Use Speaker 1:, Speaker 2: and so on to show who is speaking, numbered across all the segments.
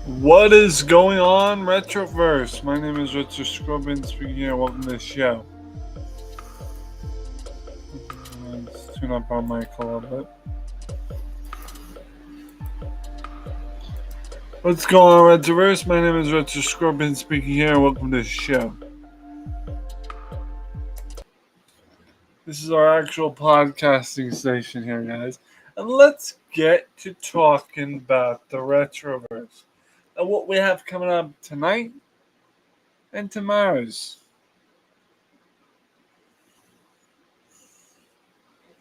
Speaker 1: What is going on, Retroverse? My name is Richard Scrubin speaking here. Welcome to the show. Let's tune up our mic a little bit. What's going on, Retroverse? My name is Richard Scrubin speaking here. Welcome to the show. This is our actual podcasting station here, guys. And let's get to talking about the Retroverse and what we have coming up tonight and tomorrow's.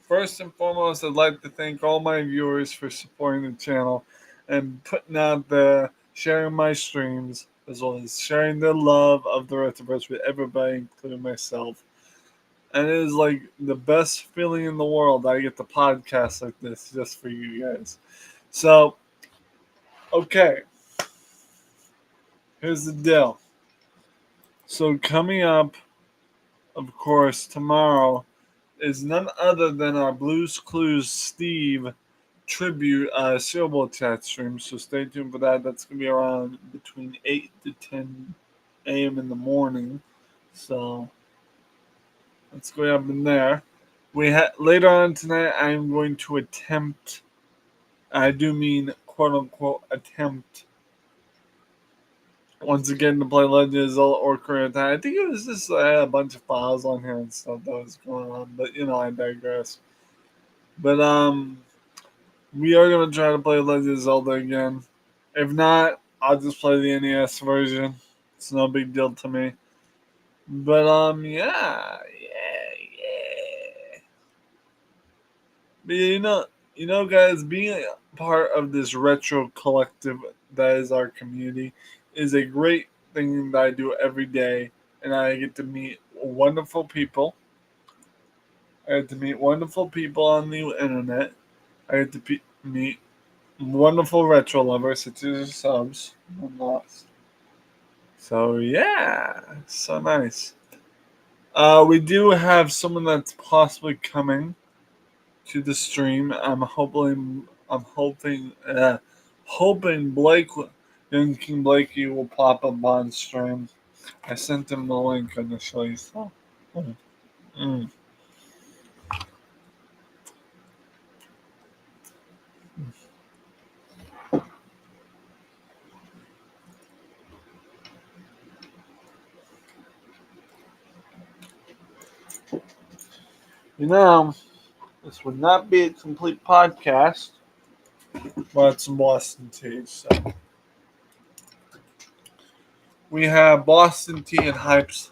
Speaker 1: First and foremost, I'd like to thank all my viewers for supporting the channel and putting out the sharing my streams, as well as sharing the love of the Retroverse with everybody, including myself. And it is like the best feeling in the world. I get to podcast like this just for you guys. So, okay, here's the deal. So, coming up, of course, tomorrow is none other than our Blues Clues Steve tribute Super Bowl chat stream. So stay tuned for that. That's going to be around between 8 to 10 a.m. in the morning. So let's go up in there. Later on tonight, I'm going to attempt, I do mean quote unquote attempt, once again to play Legend of Zelda Ocarina of Time. I think it was just a bunch of files on here and stuff that was going on, but I digress. But we are gonna try to play Legend of Zelda again. If not, I'll just play the NES version. It's no big deal to me. But yeah. But guys, being a part of this retro collective that is our community is a great thing that I do every day, and I get to meet wonderful people. I get to meet wonderful people on the internet. I get to meet wonderful retro lovers such as yourselves. I'm lost. So yeah, so nice. We do have someone that's possibly coming to the stream. Hoping young King Blakey will pop up on stream. I sent him the link initially, so. Mm. This would not be a complete podcast without some Boston tea. So we have Boston tea and hypes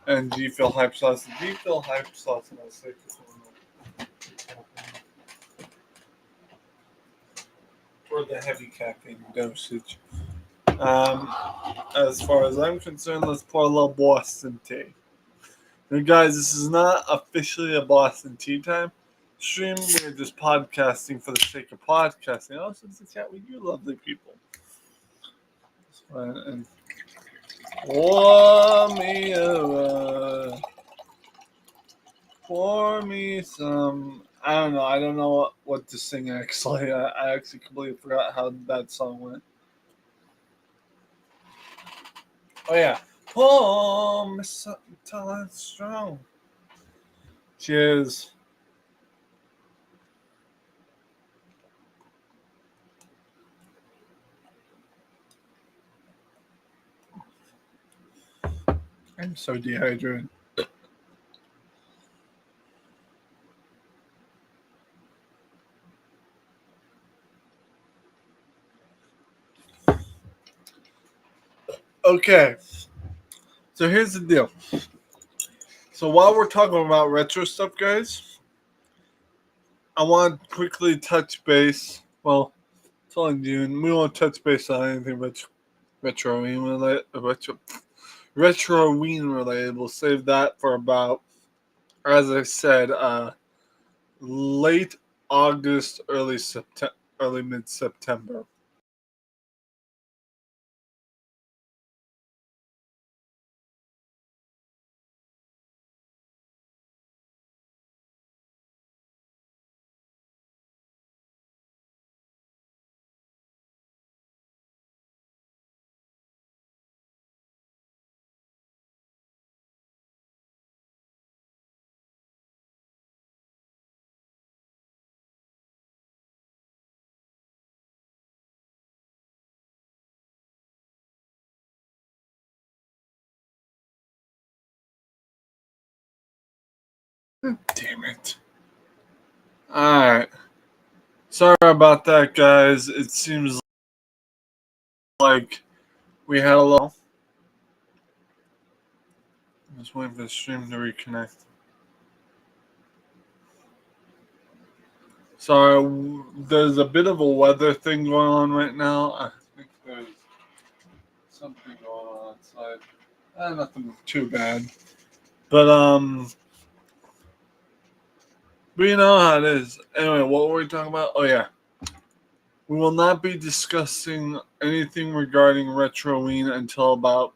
Speaker 1: and G Phil hype sauce. The G Phil hype sauce, and I'll say for the heavy caffeine dosage. As far as I'm concerned, let's pour a little Boston tea. Now, guys, this is not officially a Boston tea time stream. We're just podcasting for the sake of podcasting. Also, to chat with you lovely people. And pour me some. I don't know. I don't know what to sing actually. I actually completely forgot how that song went. Oh yeah. Pour me something tall and strong. Cheers. I'm so dehydrated. Okay. So here's the deal. So while we're talking about retro stuff, guys, I want to quickly touch base. Well, it's only June. We won't touch base on anything retroing related. We'll save that for about, as I said, late August, early mid September. Damn it. Alright. Sorry about that, guys. It seems like we had a little. Just waiting for the stream to reconnect. Sorry, there's a bit of a weather thing going on right now. I think there's something going on outside. Nothing too bad. But you know how it is. Anyway, what were we talking about? Oh yeah. We will not be discussing anything regarding Retroween until about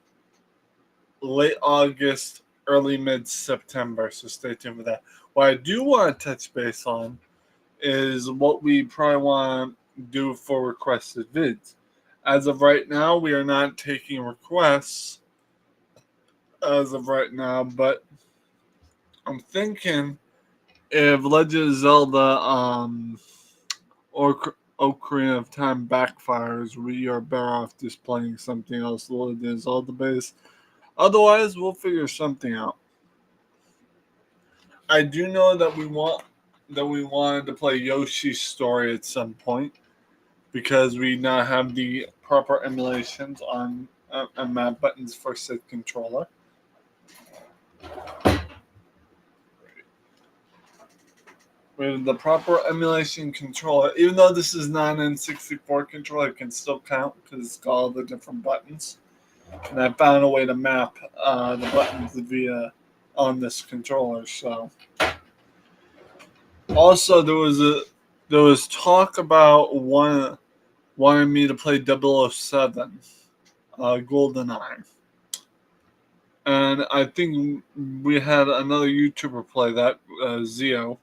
Speaker 1: late August, early mid September. So stay tuned for that. What I do want to touch base on is what we probably want to do for requested vids. As of right now, we are not taking requests as of right now, but I'm thinking if Legend of Zelda or Ocarina of Time backfires, we are better off just playing something else Legend of Zelda based. Otherwise, we'll figure something out. I do know that we wanted to play Yoshi's Story at some point because we now have the proper emulations on and map buttons for said controller. With the proper emulation controller, even though this is not an N64 controller, it can still count because it's got all the different buttons. And I found a way to map the buttons via on this controller. So, also there was talk about wanting me to play 007, GoldenEye. And I think we had another YouTuber play that, Zio.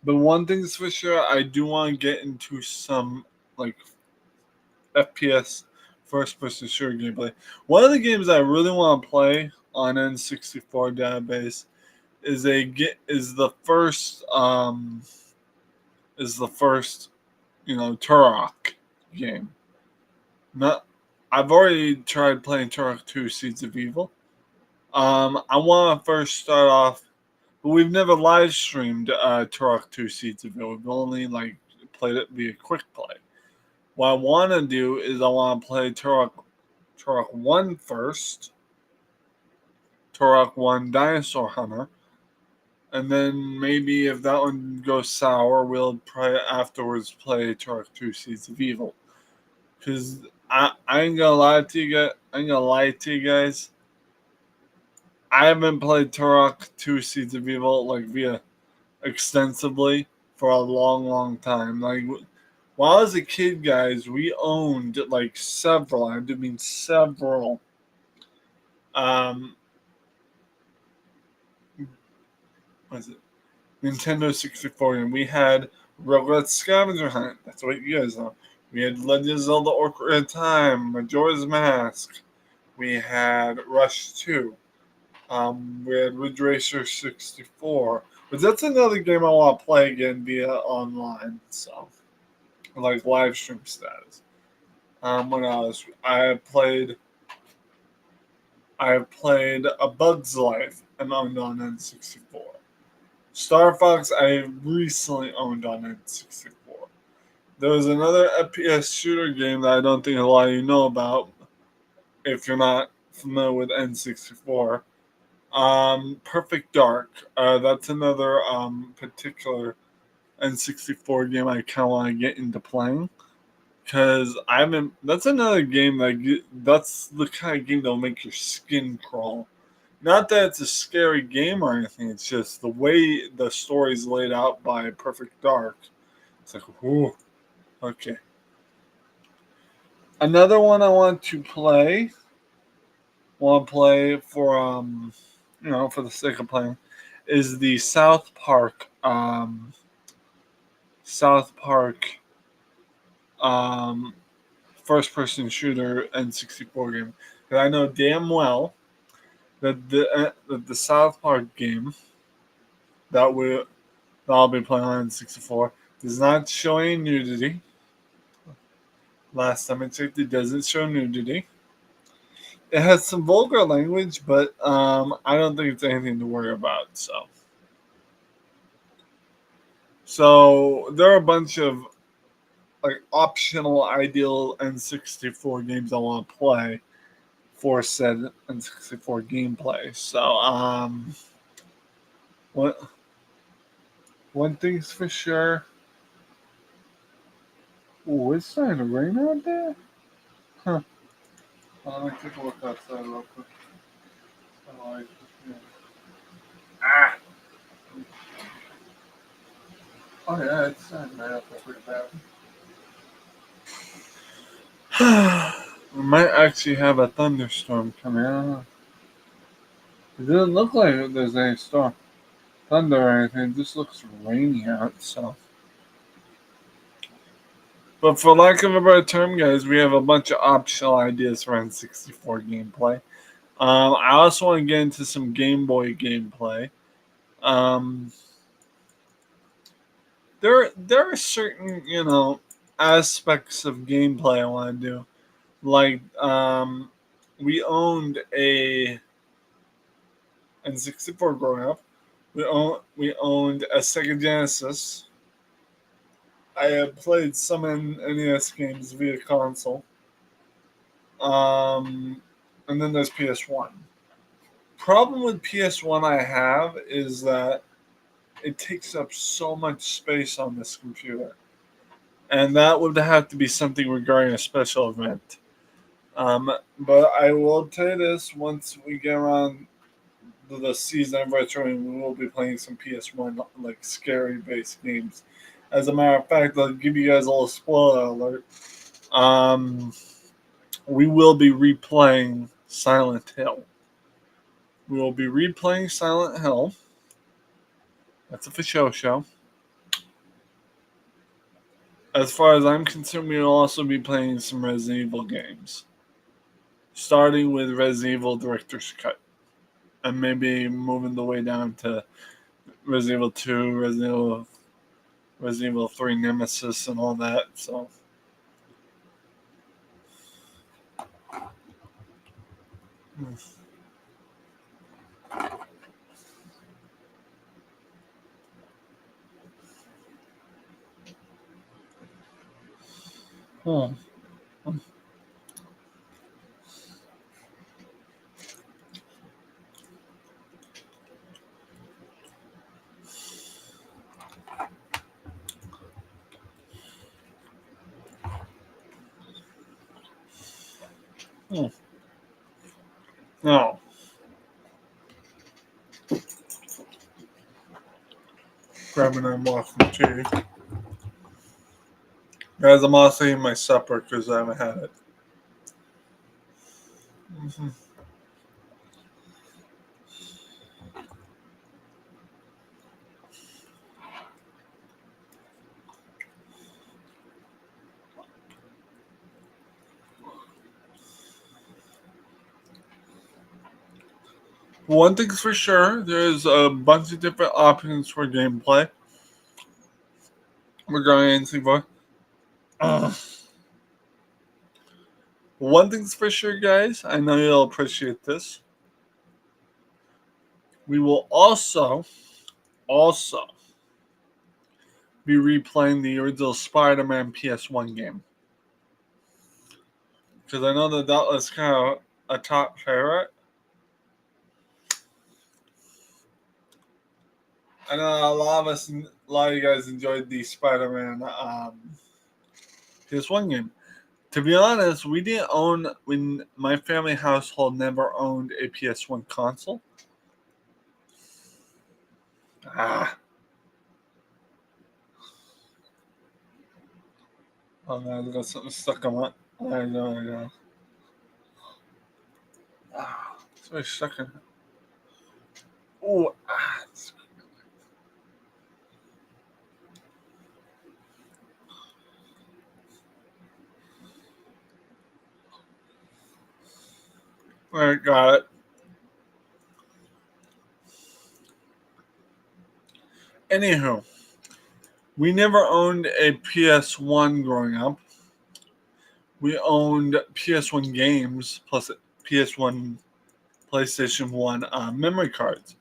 Speaker 1: But one thing's for sure, I do want to get into some like FPS first person shooter gameplay. One of the games I really want to play on N64 database is the first Turok game. Not I've already tried playing Turok 2 Seeds of Evil. I want to first start off, but we've never live streamed Turok 2 Seeds of Evil. We've only played it via quick play. What I want to do is I want to play Turok 1 first, Turok 1 Dinosaur Hunter, and then maybe if that one goes sour, we'll probably afterwards play Turok 2 Seeds of Evil. Because I ain't gonna lie to you guys. I haven't played Turok 2 Seeds of Evil via extensively for a long, long time. While I was a kid, guys, we owned several. I do mean several. What is it? Nintendo 64, and we had Rugrats Scavenger Hunt. That's what you guys know. We had Legend of Zelda Ocarina of Time, Majora's Mask. We had Rush 2. We had Ridge Racer 64. But that's another game I want to play again via online. So, live stream status. What else? I have played A Bug's Life and owned on N64. Star Fox I recently owned on N64. There was another FPS shooter game that I don't think a lot of you know about if you're not familiar with N64. Perfect Dark. That's another particular N64 game I kind of want to get into playing. Because that's another game that's the kind of game that'll make your skin crawl. Not that it's a scary game or anything, it's just the way the story's laid out by Perfect Dark. It's whoo, okay. Another one I want to play for for the sake of playing, is the South Park first person shooter N64 game. Because I know damn well that the South Park game that I'll be playing on N64 does not show any nudity. Last time I checked, it doesn't show nudity. It has some vulgar language, but I don't think it's anything to worry about. So, So there are a bunch of like optional ideal N64 games I want to play for said N64 gameplay. So what one thing's for sure. Oh, it's starting to rain out there. Huh. Let me take a look outside real quick. Oh, ah. Oh yeah, it's starting to rain out there pretty bad. We might actually have a thunderstorm coming out. It doesn't look like there's any storm, thunder or anything. It just looks rainy out. So, but for lack of a better term, guys, we have a bunch of optional ideas for N64 gameplay. I also want to get into some Game Boy gameplay. Um, there are certain aspects of gameplay I want to do. Like we owned a N64 growing up. We owned a Sega Genesis. I have played some NES games via console. Um, and then there's PS1. Problem with PS1 I have is that it takes up so much space on this computer, and that would have to be something regarding a special event. But I will tell you this: once we get around the season of retroing, we will be playing some PS1 like scary based games. As a matter of fact, I'll give you guys a little spoiler alert. Um, we will be replaying Silent Hill. We will be replaying Silent Hill. That's a for show. As far as I'm concerned, we will also be playing some Resident Evil games, starting with Resident Evil Director's Cut, and maybe moving the way down to Resident Evil 2, Resident Evil 3 Nemesis, and all that. So, hmm. Hmm. Now, grabbing a muffin tea. Guys, I'm also eating my supper because I haven't had it. Mhm. One thing's for sure, there's a bunch of different options for gameplay regarding anything. One thing's for sure, guys. I know you'll appreciate this. We will also be replaying the original Spider-Man PS1 game because I know that was kind of a top favorite. I know a lot of you guys enjoyed the Spider-Man PS1 game. To be honest, we didn't own when my family household never owned a PS1 console. Ah, oh man, I got something stuck on my. I know. Ah, it's very stuck in. Oh, I got it. Anywho, we never owned a PS1 growing up. We owned PS1 games plus PS1, PlayStation 1 memory cards.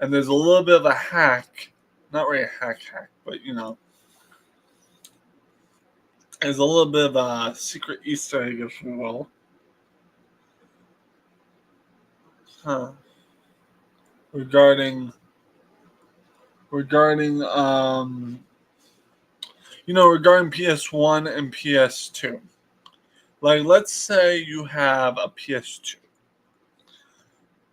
Speaker 1: And there's a little bit of a hack not really a hack, but it's a little bit of a secret Easter egg, if you will. Huh. Regarding regarding regarding PS1 and PS2. Like, let's say you have a PS2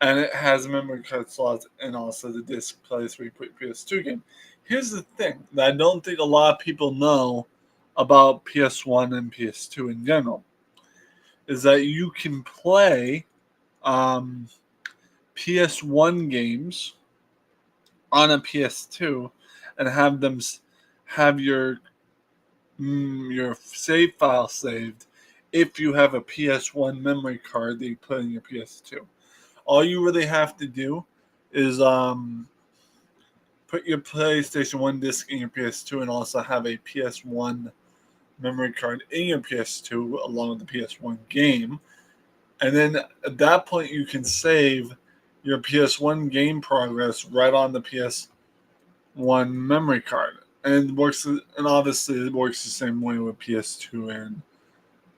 Speaker 1: and it has memory card slots and also the disc place where you put your PS2 game. Here's the thing that I don't think a lot of people know about PS1 and PS2 in general is that you can play um, PS1 games on a PS2 and have them have your save file saved if you have a PS1 memory card that you put in your PS2. All you really have to do is put your PlayStation 1 disc in your PS2 and also have a PS1 memory card in your PS2 along with the PS1 game. And then at that point, you can save your PS1 game progress right on the PS1 memory card. And obviously it works the same way with PS2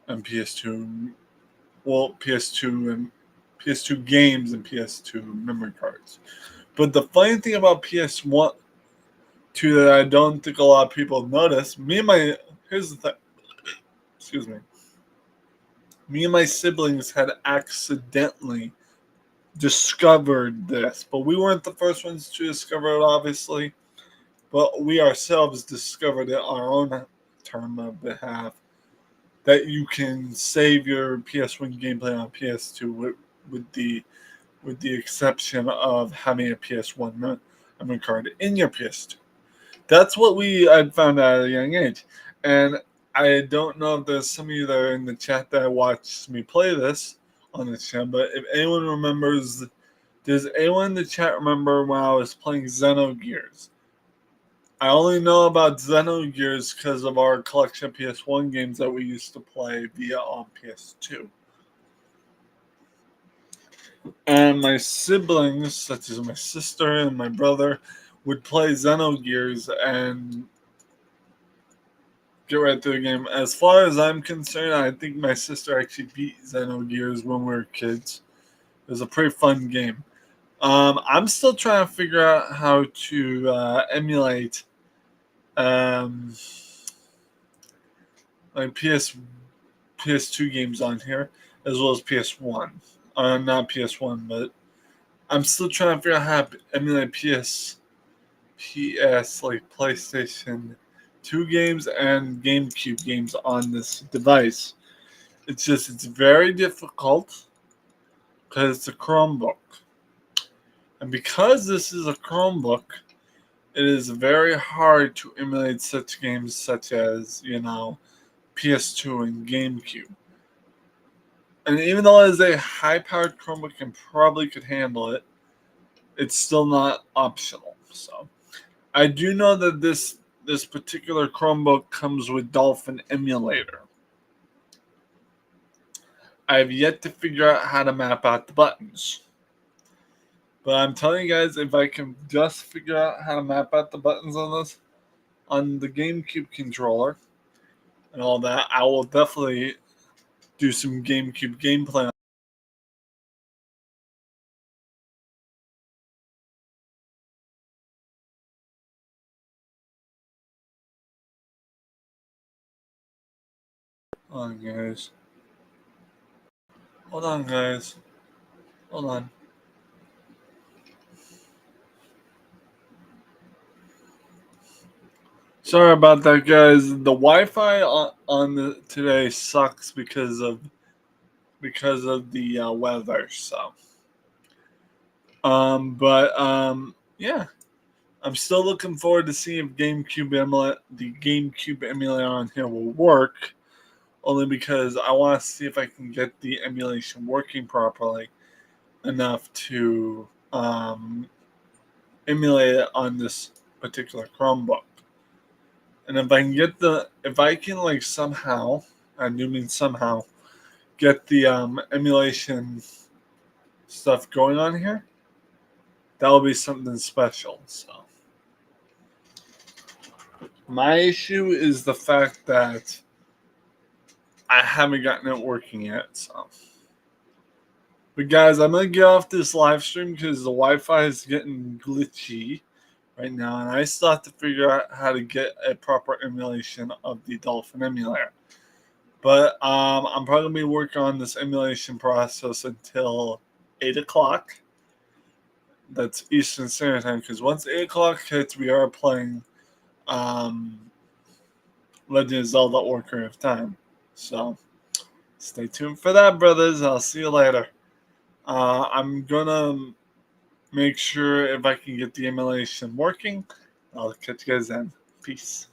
Speaker 1: and PS2. Well, PS2 and PS2 games and PS2 memory cards. But the funny thing about PS1 2 that I don't think a lot of people notice, here's the thing. Excuse me. Me and my siblings had accidentally discovered this, but we weren't the first ones to discover it, obviously. But we ourselves discovered it on our own term of behalf that you can save your PS1 gameplay on PS2 with the with the exception of having a PS1 memory card in your PS2. That's what we had found out at a young age. And I don't know if there's some of you that are in the chat that watched me play this on the channel, but if anyone remembers, does anyone in the chat remember when I was playing Xenogears? I only know about Xenogears because of our collection of PS1 games that we used to play via on PS2. And my siblings, such as my sister and my brother, would play Xenogears and get right through the game. As far as I'm concerned, I think my sister actually beat Xenogears when we were kids. It was a pretty fun game. I'm still trying to figure out how to emulate um, like PS2 games on here, as well as PS1. Not PS1, but I'm still trying to figure out how to emulate PS like PlayStation 2 games and GameCube games on this device. It's very difficult because it's a Chromebook. And because this is a Chromebook, it is very hard to emulate such games such as, PS2 and GameCube. And even though it is a high powered Chromebook and probably could handle it, it's still not optional. So I do know that this particular Chromebook comes with Dolphin Emulator. I have yet to figure out how to map out the buttons. But I'm telling you guys, if I can just figure out how to map out the buttons on the GameCube controller and all that, I will definitely do some GameCube gameplay. Hold on, guys. Hold on, guys. Hold on. Sorry about that, guys. The Wi-Fi on today sucks because of the weather. So, yeah, I'm still looking forward to seeing if the GameCube emulator on here will work. Only because I want to see if I can get the emulation working properly enough to emulate it on this particular Chromebook. And if I can like somehow, I do mean somehow, get the emulation stuff going on here, that will be something special. So My issue is the fact that I haven't gotten it working yet. So, but guys, I'm gonna get off this live stream because the Wi-Fi is getting glitchy right now, and I still have to figure out how to get a proper emulation of the Dolphin emulator. But I'm probably gonna be working on this emulation process until 8 o'clock. That's Eastern Standard Time. Because once 8 o'clock hits, we are playing um, Legend of Zelda: Ocarina of Time. So stay tuned for that, brothers. I'll see you later. I'm gonna make sure if I can get the emulation working, I'll catch you guys then. Peace.